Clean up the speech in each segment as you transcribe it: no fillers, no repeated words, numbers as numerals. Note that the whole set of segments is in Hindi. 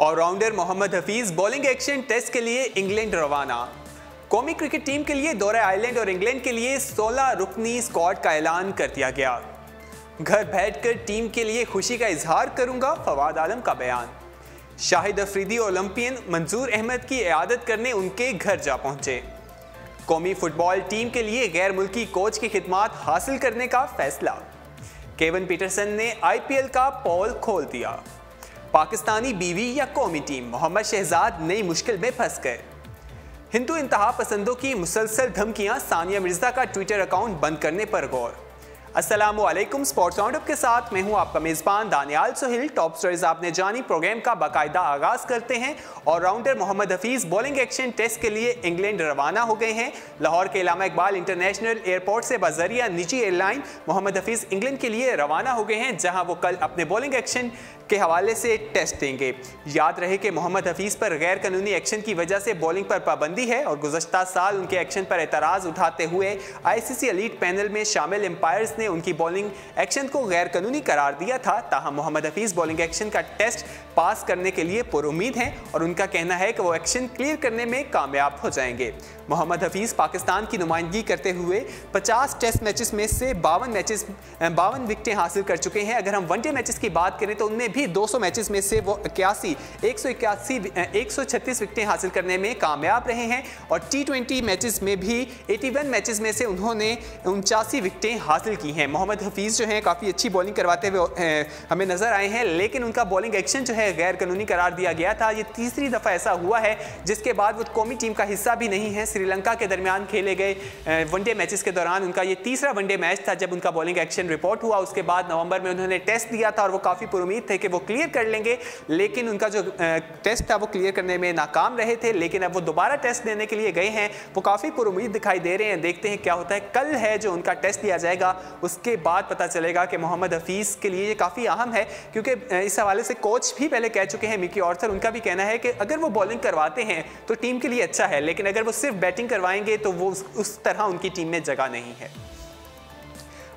Allrounder Mohammad Hafeez bowling action test के लिए इंग्लैंड रवाना। कौमी क्रिकेट टीम के लिए दौरे आयरलैंड और इंग्लैंड के लिए 16 रुकनी स्क्वाड का ऐलान कर दिया गया। घर बैठकर टीम के लिए खुशी का इजहार करूंगा, फवाद आलम का बयान। शाहिद अफरीदी ओलंपियन मंजूर अहमद की इयादत करने उनके घर जा पहुंचे। कौमी फुटबॉल टीम के लिए गैर मुल्की कोच की खिदमात हासिल करने का फैसला। केवन पीटरसन ने IPL का पोल खोल दिया। पाकिस्तानी बीवी या कौमी टीम, मोहम्मद शहजाद नई मुश्किल में फंस गए। हिंदू इंतहा पसंदों की मुसलसल धमकियां, सानिया मिर्जा का ट्विटर अकाउंट बंद करने पर गौर। अस्सलामु अलैकुम, स्पोर्ट्स राउंडअप के साथ मैं हूं आपका मेज़बान दानियाल सोहेल। टॉप स्टोरीज आपने जानी, प्रोग्राम का बाकायदा आगाज करते हैं। Allrounder Mohammad Hafeez bowling action test के लिए इंग्लैंड रवाना हो गए हैं। लाहौर के इलामा इकबाल इंटरनेशनल एयरपोर्ट से बजरिया निजी एयरलाइन मोहम्मद हफीज इंग्लैंड के लिए रवाना हो गए हैं, जहां वो कल अपने बॉलिंग एक्शन के हवाले से टेस्ट देंगे। याद रहे कि मोहम्मद हफीज पर गैर कानूनी एक्शन की वजह से बॉलिंग पर पाबंदी है और गुज़श्ता साल उनके एक्शन पर एतराज़ उठाते हुए ICC एलीट पैनल में शामिल एम्पायर्स ने उनकी बॉलिंग एक्शन को गैर कानूनी करार दिया था। ताहम मोहम्मद हफीज बॉलिंग एक्शन का टेस्ट पास करने के लिए पुरुमीद हैं और उनका कहना है कि वो एक्शन क्लियर करने में कामयाब हो जाएंगे। मोहम्मद हफीज पाकिस्तान की नुमाइंदगी करते हुए 50 टेस्ट मैचेस में से 52 विकेटें हासिल कर चुके हैं। अगर हम वनडे मैचेस की बात करें तो उनमें भी 200 मैचेस में से वो 136 विकेटें हासिल करने में कामयाब रहे हैं और T20 मैचेस में भी 81 मैचेस में से उन्होंने 79 विकेटें हासिल की हैं। मोहम्मद हफीज जो हैं काफ़ी अच्छी बॉलिंग करवाते हुए हमें नजर आए हैं, लेकिन उनका बॉलिंग एक्शन जो है गैर कानूनी करार दिया गया था। ये तीसरी दफ़ा ऐसा हुआ है जिसके बाद वो कौमी टीम का हिस्सा भी नहीं है। श्रीलंका के दरमियान खेले गए वनडे मैचेस के दौरान उनका ये तीसरा वनडे मैच था जब उनका बॉलिंग एक्शन रिपोर्ट हुआ। उसके बाद नवंबर में उन्होंने टेस्ट दिया था और वो काफ़ी पुरुमीद थे कि वो क्लियर कर लेंगे, लेकिन उनका जो टेस्ट था वो क्लियर करने में नाकाम रहे थे। लेकिन अब वो दोबारा टेस्ट देने के लिए गए हैं, वो काफ़ी पुरुमीद दिखाई दे रहे हैं। देखते हैं क्या होता है। कल है जो उनका टेस्ट दिया जाएगा, उसके बाद पता चलेगा कि मोहम्मद हफीज़ के लिए ये काफ़ी अहम है, क्योंकि इस हवाले से कोच भी पहले कह चुके हैं, मिकी ऑर्थर। उनका भी कहना है कि अगर वो बॉलिंग करवाते हैं तो टीम के लिए अच्छा है, लेकिन अगर वो सिर्फ बैटिंग करवाएंगे तो वो उस तरह उनकी टीम में जगह नहीं है।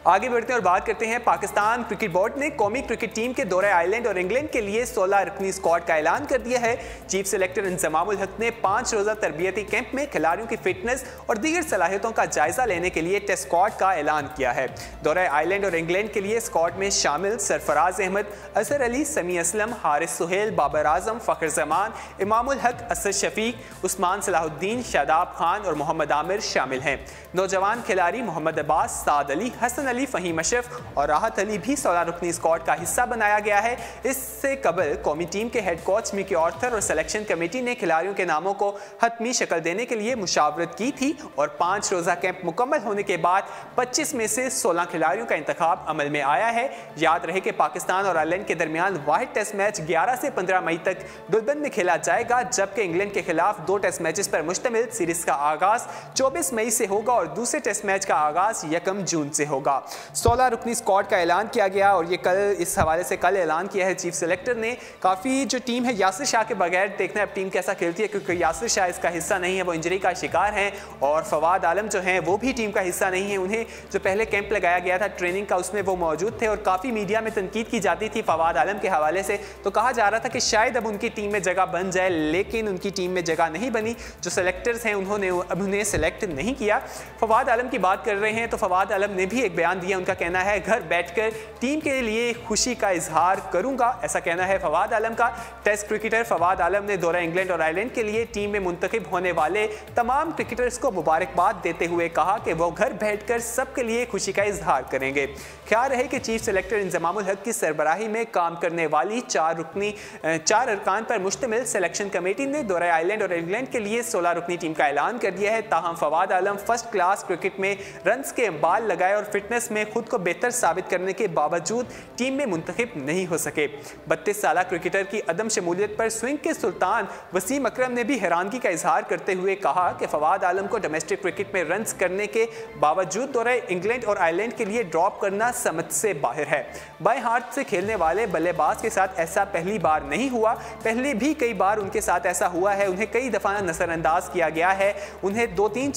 आगे बढ़ते हैं और बात करते हैं। पाकिस्तान क्रिकेट बोर्ड ने कौमी क्रिकेट टीम के दौरे आयरलैंड और इंग्लैंड के लिए 16 रुकनी स्क्वाड का ऐलान कर दिया है। चीफ सेलेक्टर इंजमामुल हक ने 5 रोज़ा तरबियती कैंप में खिलाड़ियों की फिटनेस और दीगर सलाहियतों का जायजा लेने के लिए टेस्ट स्क्वाड का ऐलान किया है। दौरे आयरलैंड और इंग्लैंड के लिए स्क्वाड में शामिल सरफराज अहमद, अजहर अली, समी असलम, हारिस सुहेल, बाबर आजम, फ़खर जमान, इमामुल हक, असद शफीक, उस्मान सलाहुद्दीन, शादाब खान और मोहम्मद आमिर शामिल हैं। नौजवान खिलाड़ी मोहम्मद अब्बास, साद अली, हसन अली, फहीम अशरफ और राहत अली भी 16 रुकनी स्क्वाड का हिस्सा बनाया गया है। इससे कबल कौमी टीम के हेड कोच मिकी ऑर्थर और सिलेक्शन कमेटी ने खिलाड़ियों के नामों को हतमी शक्ल देने के लिए मुशावरत की थी और 5 रोज़ा कैंप मुकम्मल होने के बाद 25 में से 16 खिलाड़ियों का इंतखाब अमल में आया है। याद रहे कि पाकिस्तान और आयरलैंड के दरमियान वाहिद टेस्ट मैच 11 से 15 मई तक दुलबन में खेला जाएगा, जबकि इंग्लैंड के खिलाफ 2 टेस्ट मैचेस पर मुश्तमिल सीरीज का आगाज 24 मई से होगा और दूसरे टेस्ट मैच का आगाज 1 जून से होगा। 16 रुकनी स्क्वाड का ऐलान किया गया और ये कल इस हवाले से कल ऐलान किया है चीफ सेलेक्टर ने। काफ़ी जो टीम है यासिर शाह के बगैर देखना है अब टीम कैसा खेलती है, क्योंकि यासिर शाह इसका हिस्सा नहीं है, वो इंजरी का शिकार हैं और फवाद आलम जो हैं वो भी टीम का हिस्सा नहीं है। उन्हें जो पहले कैंप लगाया गया था ट्रेनिंग का, उसमें वो मौजूद थे और काफ़ी मीडिया में तनकीद की जाती थी फवाद आलम के हवाले से। तो कहा जा रहा था कि शायद अब उनकी टीम में जगह बन जाए, लेकिन उनकी टीम में जगह नहीं बनी। जो सेलेक्टर्स हैं उन्होंने अब उन्हें सेलेक्ट नहीं किया। फवाद आलम की बात कर रहे हैं तो फवाद आलम ने भी एक बयान दिया। उनका कहना है घर बैठकर टीम के लिए खुशी का इजहार करूंगा, ऐसा कहना है फवाद आलम का। टेस्ट क्रिकेटर फवाद आलम ने दौरा इंग्लैंड और आयरलैंड के लिए टीम में मुंतखब होने वाले तमाम क्रिकेटर्स को मुबारकबाद देते हुए कहा कि वो घर बैठकर सबके लिए खुशी का इजहार करेंगे। ख्याल रहे कि चीफ सेलेक्टर इंजमामुल हक की सरबराही में काम करने वाली 4 अरकान पर मुश्तमिल सिलेक्शन कमेटी ने दौरा आयरलैंड और इंग्लैंड के लिए 16 रुकनी टीम का ऐलान कर दिया है। ताहम फवाद आलम फर्स्ट क्लास क्रिकेट में रन्स के अंबाल लगाए और फिटनेस में खुद को बेहतर साबित करने के बावजूद टीम में मुंतखब नहीं हो सके। 32 साला क्रिकेटर की अदम शमूलियत पर स्विंग के सुल्तान वसीम अकरम ने भी हैरानगी का इजहार करते हुए कहा कि फवाद आलम को डोमेस्टिक क्रिकेट में रन्स करने के बावजूद दौरे इंग्लैंड और आयरलैंड के लिए ड्रॉप करना समझ से बाहर है। बाएं हाथ से खेलने वाले बल्लेबाज के साथ ऐसा पहली बार नहीं हुआ, पहले भी कई बार उनके साथ ऐसा हुआ है। उन्हें कई दफ़ा नज़रअंदाज किया गया है। उन्हें 2-3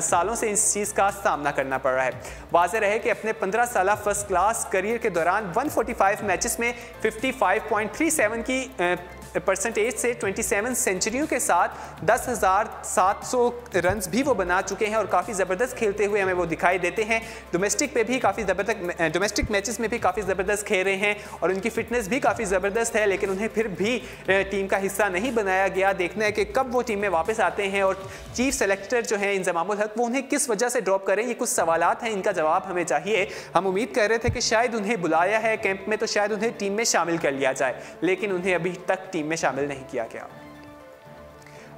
सालों से इस चीज़ का सामना करना करना पड़ रहा है। वाज़ेह रहे कि अपने 15 साल फर्स्ट क्लास करियर के दौरान 145 मैचेस में 55.37 की परसेंटेज से 27 सेंचुरियों के साथ 10,700 रन्स भी वो बना चुके हैं और काफ़ी ज़बरदस्त खेलते हुए हमें वो दिखाई देते हैं। डोमेस्टिक मैचेस में भी काफ़ी ज़बरदस्त खेल रहे हैं और उनकी फिटनेस भी काफ़ी ज़बरदस्त है, लेकिन उन्हें फिर भी टीम का हिस्सा नहीं बनाया गया। देखना है कि कब वो टीम में वापस आते हैं और चीफ सेलेक्टर जो है इंजमामुल हक वो उन्हें किस वजह से ड्रॉप करें। ये कुछ सवालात हैं, इनका जवाब हमें चाहिए। हम उम्मीद कर रहे थे कि शायद उन्हें बुलाया है कैंप में तो शायद उन्हें टीम में शामिल कर लिया जाए, लेकिन उन्हें अभी तक टीम में शामिल नहीं किया गया।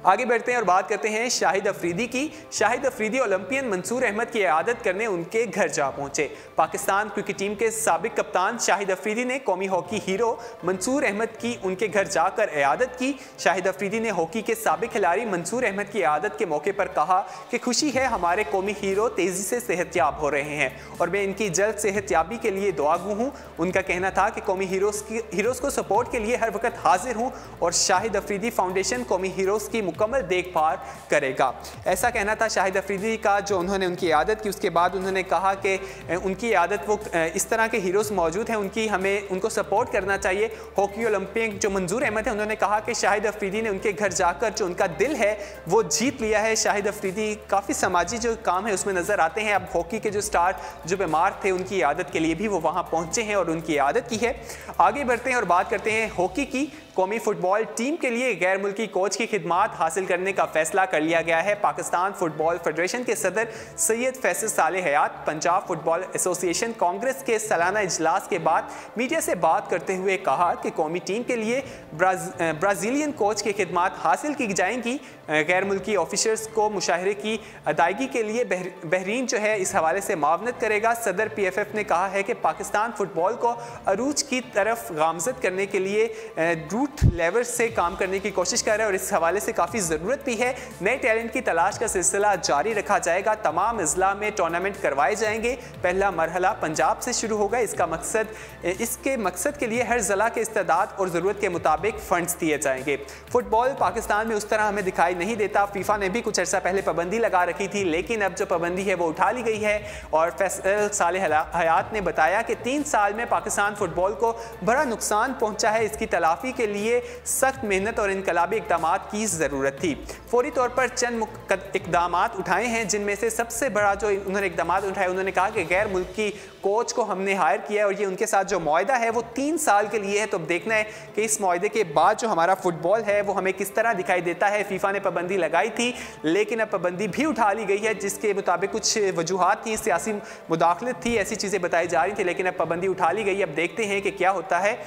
आगे बढ़ते हैं और बात करते हैं शाहिद अफरीदी की। शाहिद अफरीदी ओलंपियन मंसूर अहमद की इयादत करने उनके घर जा पहुंचे। पाकिस्तान क्रिकेट टीम के साबिक कप्तान शाहिद अफरीदी ने कौमी हॉकी हीरो मंसूर अहमद की उनके घर जाकर इयादत की। शाहिद अफरीदी ने हॉकी के साबिक खिलाड़ी मंसूर अहमद की इयादत के मौके पर कहा कि खुशी है हमारे कौमी हीरो तेजी से सेहतयाब हो रहे हैं और मैं इनकी जल्द सेहतयाबी के लिए दुआगू हूँ। उनका कहना था कि कौमी हीरोज़ को सपोर्ट के लिए हर वक्त हाजिर हूँ और शाहिद अफरीदी फाउंडेशन कौमी हीरोज़ की मुकम्मल देखभाल करेगा। ऐसा कहना था शाहिद अफरीदी का जो उन्होंने उनकी इयादत की। उसके बाद उन्होंने कहा कि उनकी इयादत वो इस तरह के हीरोज़ मौजूद हैं हमें उनको सपोर्ट करना चाहिए। हॉकी ओलंपियन जो मंसूर अहमद है उन्होंने कहा कि शाहिद अफरीदी ने उनके घर जाकर जो उनका दिल है वो जीत लिया है। शाहिद अफरीदी काफ़ी समाजी जो काम है उसमें नज़र आते हैं। अब हॉकी के जो स्टार जो बीमार थे उनकी इयादत के लिए भी वो वहाँ पहुँचे हैं और उनकी इयादत की है। आगे बढ़ते हैं और बात करते हैं हॉकी की। कौमी फुटबॉल टीम के लिए गैर मुल्की कोच की खिदमात हासिल करने का फैसला कर लिया गया है। पाकिस्तान फुटबॉल फेडरेशन के सदर सैयद फैसल साले हयात पंजाब फुटबॉल एसोसिएशन कांग्रेस के सालाना इजलास के बाद मीडिया से बात करते हुए कहा कि कौमी टीम के लिए ब्राज़ीलियन कोच की खिदमात हासिल की जाएंगी। गैर मुल्की ऑफिसर्स को मुशाहरे की अदायगी के लिए बहरीन जो है इस हवाले से मावनत करेगा। सदर PFF ने कहा है कि पाकिस्तान फुटबॉल को अरूज की तरफ गामजद करने के लिए रूट लेवल से काम करने की कोशिश कर रहे हैं और इस हवाले से काफ़ी ज़रूरत भी है। नए टैलेंट की तलाश का सिलसिला जारी रखा जाएगा। तमाम अजला में टूर्नामेंट करवाए जाएंगे। पहला मरहला पंजाब से शुरू होगा। इसके मकसद के लिए हर ज़िला के इस्तेदाद और ज़रूरत के मुताबिक फंड्स दिए जाएंगे। फुटबॉल पाकिस्तान में उस तरह हमें दिखाई नहीं देता। फीफा ने भी कुछ अर्सा पहले पाबंदी लगा रखी थी, लेकिन अब जो पाबंदी है वो उठा ली गई है और फैसल साले हयात ने बताया कि 3 साल में पाकिस्तान फुटबॉल को बड़ा नुकसान पहुंचा है। इसकी तलाफी के लिए सख्त मेहनत और इनकलाबी इक़दामात की ज़रूरत थी। फौरी तौर पर चंद इक़दामात उठाए हैं, जिनमें से सबसे बड़ा जो उन्होंने इक़दामात उठाए, उन्होंने कहा कि गैर मुल्की कोच को हमने हायर किया है और ये उनके साथ जो मुआहदा है वो 3 साल के लिए है। तो अब देखना है कि इस मुआहदे के बाद जो हमारा फुटबॉल है वो हमें किस तरह दिखाई देता है। फीफा ने पाबंदी लगाई थी, लेकिन अब पाबंदी भी उठा ली गई है, जिसके मुताबिक कुछ वजूहात थी, सियासी मुदाखलत थी, ऐसी चीज़ें बताई जा रही थी, लेकिन अब पाबंदी उठा ली गई। अब देखते हैं कि क्या होता है।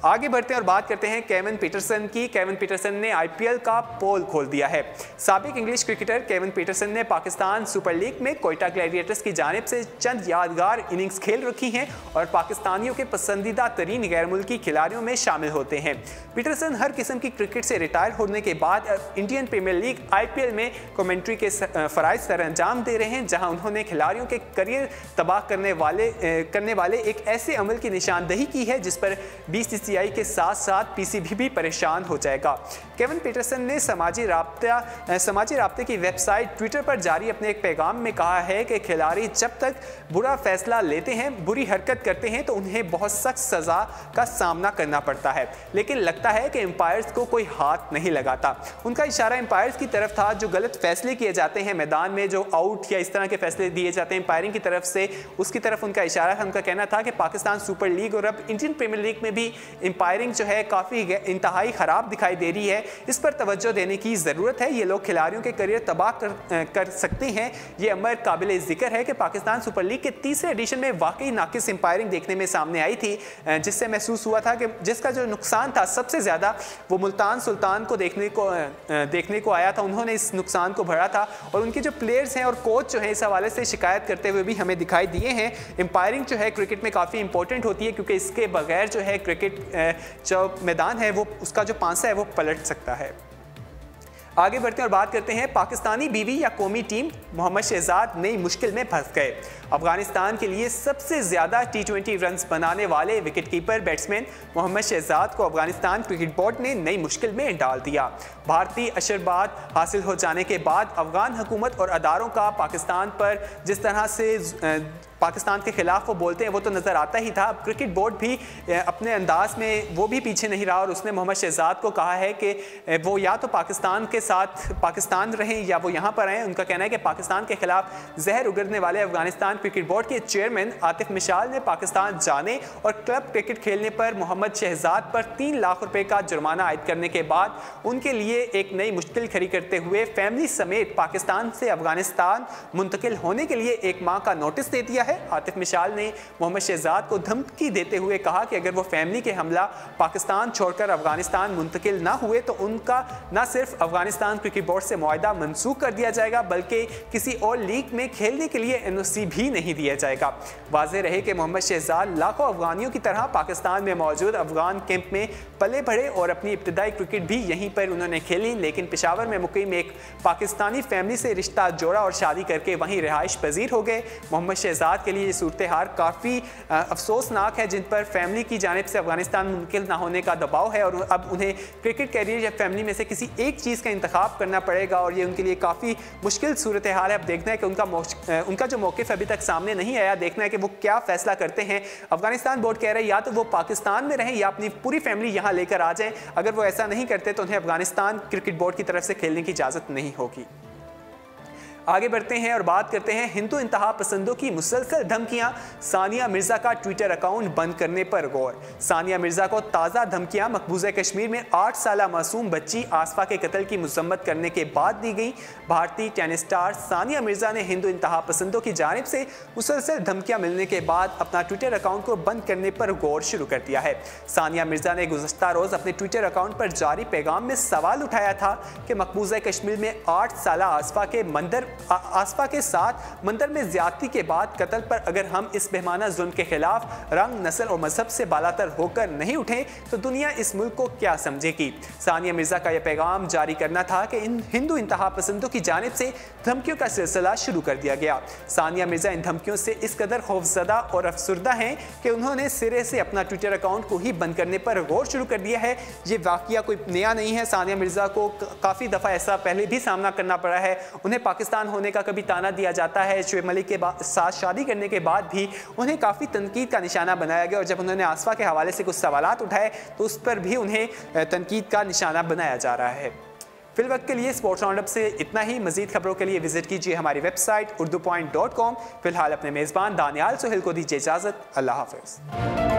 आगे बढ़ते हैं और बात करते हैं केविन पीटरसन की। केविन पीटरसन ने IPL का पोल खोल दिया है। साबिक इंग्लिश क्रिकेटर केविन पीटरसन ने पाकिस्तान सुपर लीग में कोयटा ग्लैडिएटर्स की जानिब से चंद यादगार इनिंग्स खेल रखी हैं और पाकिस्तानियों के पसंदीदा तरीन गैर मुल्की खिलाड़ियों में शामिल होते हैं। पीटरसन हर किस्म की क्रिकेट से रिटायर होने के बाद इंडियन प्रीमियर लीग IPL में कमेंट्री के फ़राइज़ सर अंजाम दे रहे हैं, जहाँ उन्होंने खिलाड़ियों के करियर तबाह करने वाले एक ऐसे अमल की निशानदही की है जिस पर BCCI के साथ साथ PCB भी परेशान हो जाएगा। केविन पीटरसन ने समाजी राब्ते की वेबसाइट ट्विटर पर जारी अपने एक पैगाम में कहा है कि खिलाड़ी जब तक बुरा फैसला लेते हैं, बुरी हरकत करते हैं, तो उन्हें बहुत सख्त सज़ा का सामना करना पड़ता है, लेकिन लगता है कि एम्पायर्स को कोई हाथ नहीं लगाता। उनका इशारा एम्पायर्स की तरफ था। जो गलत फैसले किए जाते हैं मैदान में, जो आउट या इस तरह के फैसले दिए जाते हैं एम्पायरिंग की तरफ से, उसकी तरफ उनका इशारा था। उनका कहना था कि पाकिस्तान सुपर लीग और अब इंडियन प्रीमियर लीग में भी एम्पायरिंग जो है काफ़ी इंतहाई ख़राब दिखाई दे रही है। इस पर तवज्जो देने की ज़रूरत है। ये लोग खिलाड़ियों के करियर तबाह कर सकते हैं। ये अमर काबिल ज़िक्र है कि पाकिस्तान सुपर लीग के तीसरे एडिशन में वाकई नाकिस एम्पायरिंग देखने में सामने आई थी, जिससे महसूस हुआ था कि जिसका जो नुकसान था सबसे ज़्यादा वो मुल्तान सुल्तान को देखने को आया था। उन्होंने इस नुकसान को भरा था और उनके जो प्लेयर्स हैं और कोच जो है इस हवाले से शिकायत करते हुए भी हमें दिखाई दिए हैं। एम्पायरिंग जो है क्रिकेट में काफ़ी इंपॉर्टेंट होती है, क्योंकि इसके बगैर जो है क्रिकेट जो मैदान है वो उसका जो पांसा है वो पलट सकता है। आगे बढ़ते हैं और बात करते हैं पाकिस्तानी बीवी या कौमी टीम मोहम्मद शहजाद नई मुश्किल में फंस गए। अफगानिस्तान के लिए सबसे ज़्यादा T20 रन्स बनाने वाले विकेटकीपर बैट्समैन मोहम्मद शहजाद को अफगानिस्तान क्रिकेट बोर्ड ने नई मुश्किल में डाल दिया। भारतीय अशरबाद हासिल हो जाने के बाद अफगान हुकूमत और अदारों का पाकिस्तान पर जिस तरह से पाकिस्तान के खिलाफ वो बोलते हैं वो तो नज़र आता ही था। क्रिकेट बोर्ड भी अपने अंदाज में वो भी पीछे नहीं रहा और उसने मोहम्मद शहजाद को कहा है कि वो या तो पाकिस्तान के साथ पाकिस्तान रहें या वो यहाँ पर आएँ। उनका कहना है कि पाकिस्तान के खिलाफ जहर उगलने वाले अफगानिस्तान क्रिकेट बोर्ड के चेयरमैन आतिफ मिशाल ने पाकिस्तान जाने और क्लब क्रिकेट खेलने पर मोहम्मद शहजाद पर 3 लाख रुपए का जुर्माना आयद करने के बाद उनके लिए एक नई मुश्किल खड़ी करते हुए फैमिली समेत पाकिस्तान से अफगानिस्तान मुंतकिल होने के लिए 1 माह का नोटिस दे दिया है। आतिफ मिशाल ने मोहम्मद शहजाद को धमकी देते हुए कहा कि अगर वो फैमिली के हमला पाकिस्तान छोड़कर अफगानिस्तान मुंतकिल ना हुए तो उनका न सिर्फ अफगानिस्तान क्रिकेट बोर्ड से मुआहदा मनसूख कर दिया जाएगा बल्कि किसी और लीग में खेलने के लिए NOC भी नहीं दिया जाएगा। वाज़ेह रहे कि मोहम्मद शहजाद लाखों अफगानियों की तरह पाकिस्तान में मौजूद अफगान कैंप में पले बढ़े और अपनी इब्तदाई क्रिकेट भी यहीं पर उन्होंने खेली, लेकिन पेशावर में मुकीम एक पाकिस्तानी फैमिली से रिश्ता जोड़ा और शादी करके वहीं रिहाइश पजीर हो गए। मोहम्मद शहजाद के लिए ये सूरत हाल काफ़ी अफसोसनाक है, जिन पर फैमिली की जानिब से अफगानिस्तान मुंतकिल ना होने का दबाव है और अब उन्हें क्रिकेट कैरियर या फैमिली में से किसी एक चीज़ का इंतखाब करना पड़ेगा और ये उनके लिए काफ़ी मुश्किल सूरत हाल है। अब देखना है कि उनका जो मौक़िफ़ अभी तक सामने नहीं आया, देखना है कि वो क्या फ़ैसला करते हैं। अफगानिस्तान बोर्ड कह रहे हैं या तो वो पाकिस्तान में रहें या अपनी पूरी फैमिली यहाँ लेकर आ जाएं। अगर वो ऐसा नहीं करते तो उन्हें अफगानिस्तान क्रिकेट बोर्ड की तरफ से खेलने की इजाज़त नहीं होगी। आगे बढ़ते हैं और बात करते हैं हिंदू इंतहा पसंदों की मुसलसल धमकियां, सानिया मिर्जा का ट्विटर अकाउंट बंद करने पर गौर। सानिया मिर्जा को ताज़ा धमकियां मकबूजा कश्मीर में 8 साला मासूम बच्ची आसफा के कत्ल की मजम्मत करने के बाद दी गई। भारतीय टेनिस स्टार सानिया मिर्जा ने हिंदू इंतहा पसंदों की जानिब से मुसलसल धमकियां मिलने के बाद अपना ट्विटर अकाउंट को बंद करने पर गौर शुरू कर दिया है। सानिया मिर्जा ने गुज़श्ता रोज़ अपने ट्विटर अकाउंट पर जारी पैगाम में सवाल उठाया था कि मकबूजा कश्मीर में 8 साला आसफा के साथ मंदिर में ज्यादती के बाद कत्ल पर अगर हम इस बेमाना जुल्म के खिलाफ रंग, नस्ल और मजहब से बालातर होकर नहीं उठे तो दुनिया इस मुल्क को क्या समझेगी। सानिया मिर्जा का यह पैगाम जारी करना था कि इन हिंदू इंतहा पसंदों की जानिब से धमकियों का सिलसिला शुरू कर दिया गया। सानिया मिर्जा इन धमकियों से इस कदर खौफजदा और अफसुर्दा हैं कि उन्होंने सिरे से अपना ट्विटर अकाउंट को ही बंद करने पर गौर शुरू कर दिया है। ये वाकया कोई नया नहीं है। सानिया मिर्जा को काफ़ी दफ़ा ऐसा पहले भी सामना करना पड़ा है। उन्हें पाकिस्तान होने का कभी ताना दिया जाता है। शुएब मलिक के साथ शादी करने के बाद भी उन्हें काफ़ी तनकीद का निशाना बनाया गया और जब उन्होंने आसफा के हवाले से कुछ सवालात उठाए तो उस पर भी उन्हें तनकीद का निशाना बनाया जा रहा है। फिल वक्त के लिए स्पोर्ट्स राउंडअप से इतना ही। मजीद खबरों के लिए विजिट कीजिए हमारी वेबसाइट urdupoint.com। फिलहाल अपने मेज़बान दानियाल सुहेल को दीजिए इजाज़त। अल्लाह हाफ़िज़।